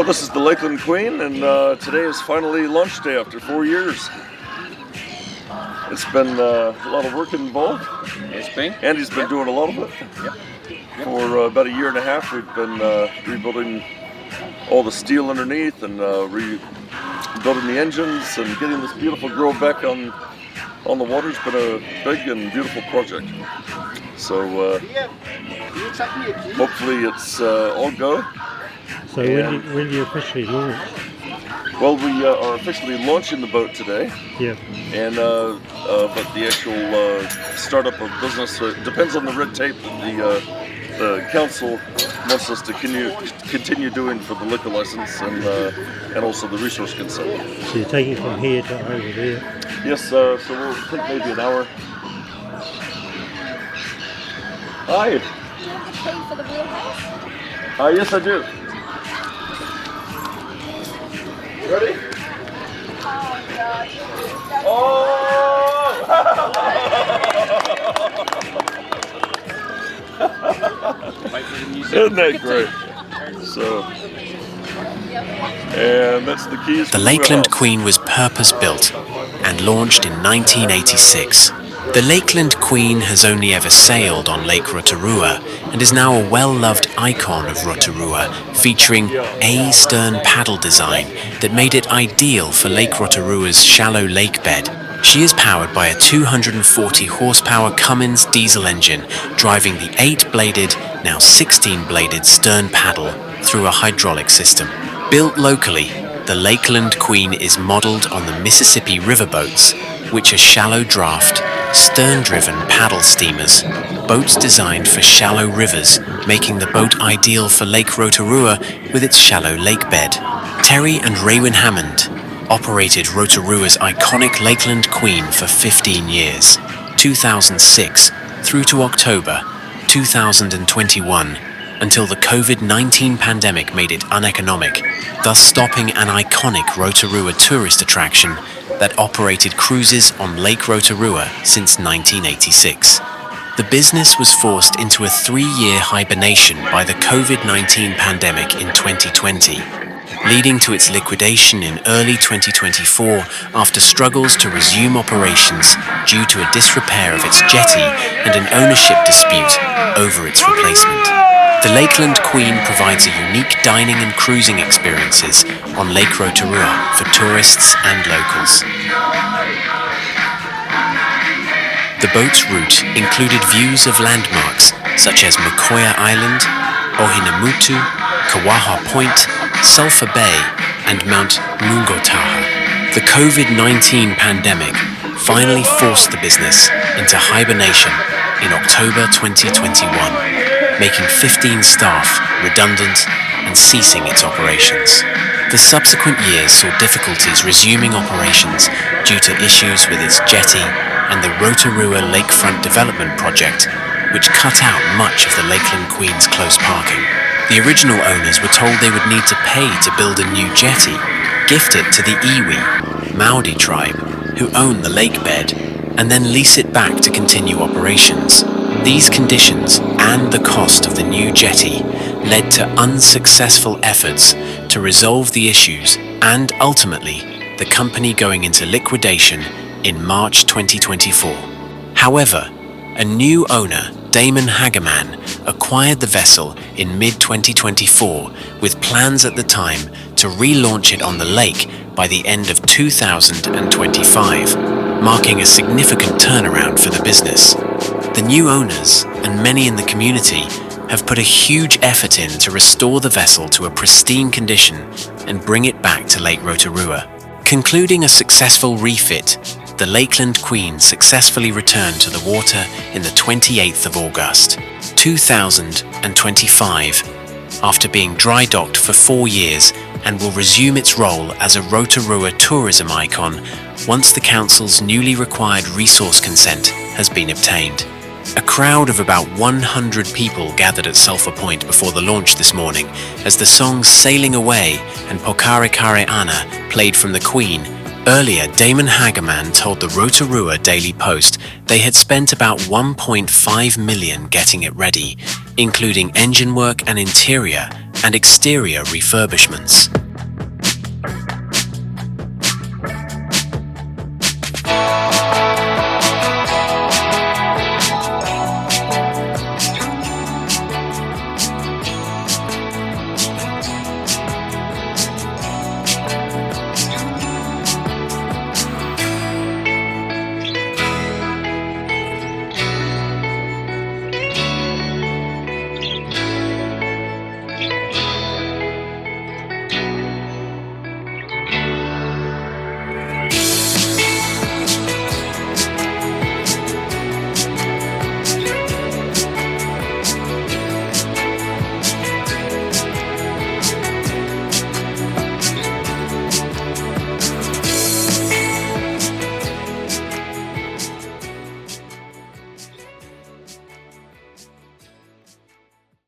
Well, this is the Lakeland Queen, and today is finally launch day after 4 years. It's been a lot of work involved. It's been. Andy's been doing a lot of it. Yep. For about a year and a half, we've been rebuilding all the steel underneath and rebuilding the engines and getting this beautiful girl back on the water. It's been a big and beautiful project. So hopefully it's all go. So when do you officially launch? Well, we are officially launching the boat today. Yeah. And but the actual startup of business depends on the red tape that the council wants us to continue doing for the liquor license and also the resource consent. So you're taking from here to over there? Yes. So we'll take maybe an hour. Hi. Do you have the key for the wheelhouse? Yes, I do. Ready? Oh God. Oh! Isn't that great? So, and that's the keys. The Lakeland Queen was purpose-built and launched in 1986. The Lakeland Queen has only ever sailed on Lake Rotorua and is now a well-loved icon of Rotorua, featuring a stern paddle design that made it ideal for Lake Rotorua's shallow lake bed. She is powered by a 240 horsepower Cummins diesel engine, driving the 8-bladed, now 16-bladed stern paddle through a hydraulic system. Built locally, the Lakeland Queen is modeled on the Mississippi River boats, which are shallow draft, stern-driven paddle steamers, boats designed for shallow rivers, making the boat ideal for Lake Rotorua with its shallow lake bed. Terry and Raywin Hammond operated Rotorua's iconic Lakeland Queen for 15 years, 2006 through to October 2021, until the COVID-19 pandemic made it uneconomic, thus stopping an iconic Rotorua tourist attraction that operated cruises on Lake Rotorua since 1986. The business was forced into a 3-year hibernation by the COVID-19 pandemic in 2020, leading to its liquidation in early 2024 after struggles to resume operations due to a disrepair of its jetty and an ownership dispute over its replacement. The Lakeland Queen provides a unique dining and cruising experiences on Lake Rotorua for tourists and locals. The boat's route included views of landmarks such as Mokoia Island, Ohinamutu, Kawaha Point, Sulphur Bay, and Mount Mungotaha. The COVID-19 pandemic finally forced the business into hibernation in October 2021, making 15 staff redundant and ceasing its operations. The subsequent years saw difficulties resuming operations due to issues with its jetty and the Rotorua Lakefront Development Project, which cut out much of the Lakeland Queen's close parking. The original owners were told they would need to pay to build a new jetty, gift it to the Iwi, Maori tribe, who own the lake bed, and then lease it back to continue operations. These conditions and the cost of the new jetty led to unsuccessful efforts to resolve the issues and ultimately the company going into liquidation in March 2024. However, a new owner, Damon Hageman, acquired the vessel in mid-2024 with plans at the time to relaunch it on the lake by the end of 2025, marking a significant turnaround for the business. The new owners and many in the community have put a huge effort in to restore the vessel to a pristine condition and bring it back to Lake Rotorua. Concluding a successful refit, the Lakeland Queen successfully returned to the water in the 28th of August, 2025, after being dry docked for 4 years, and will resume its role as a Rotorua tourism icon once the council's newly required resource consent has been obtained. A crowd of about 100 people gathered at Sulphur Point before the launch this morning as the songs Sailing Away and Pokare Kare Ana played from the Queen. Earlier, Damon Hageman told the Rotorua Daily Post they had spent about $1.5 million getting it ready, including engine work and interior, and exterior refurbishments.